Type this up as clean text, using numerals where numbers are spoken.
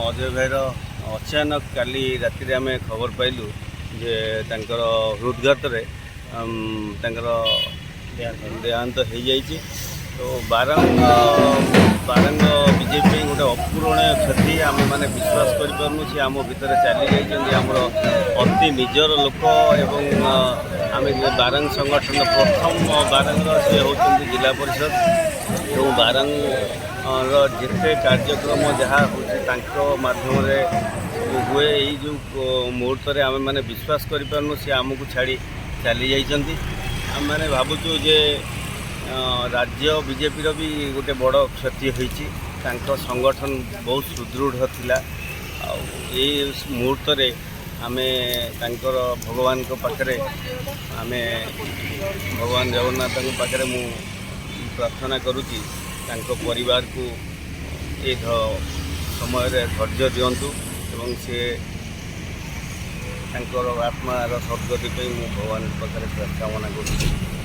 अजय भाईर अचानक काली राति आम खबर पाइलु जे तांकर हृदघात देहांत हो जाइए। तो बारंग बीजेपी गोटे अपूरणीय क्षति आम मैंने विश्वास करूँ सी आम भितर चली जाइए आमर अति निजर लोक एवं आम बारंग संगठन प्रथम बारंग सी होती जिला परिषद एवं बारंग जिते कार्यक्रम जहाँ हो माध्यम हुए जो मुहूर्त आम मैंने विश्वास करूँ सी आमको छाड़ी चली जाइए। आम मैंने भावुँ जे राज्य बीजेपी भी गोटे बड़ क्षति होती संगठन बहुत सुदृढ़ थिला। मुहूर्त आम भगवान पाखे आम भगवान जगन्नाथ पाखे मु प्रार्थना करुँची परिवार को ये समय धैर्य दिंतु एवं सी आत्मार सद्गति मु भगवान पाखे कामना करुँची।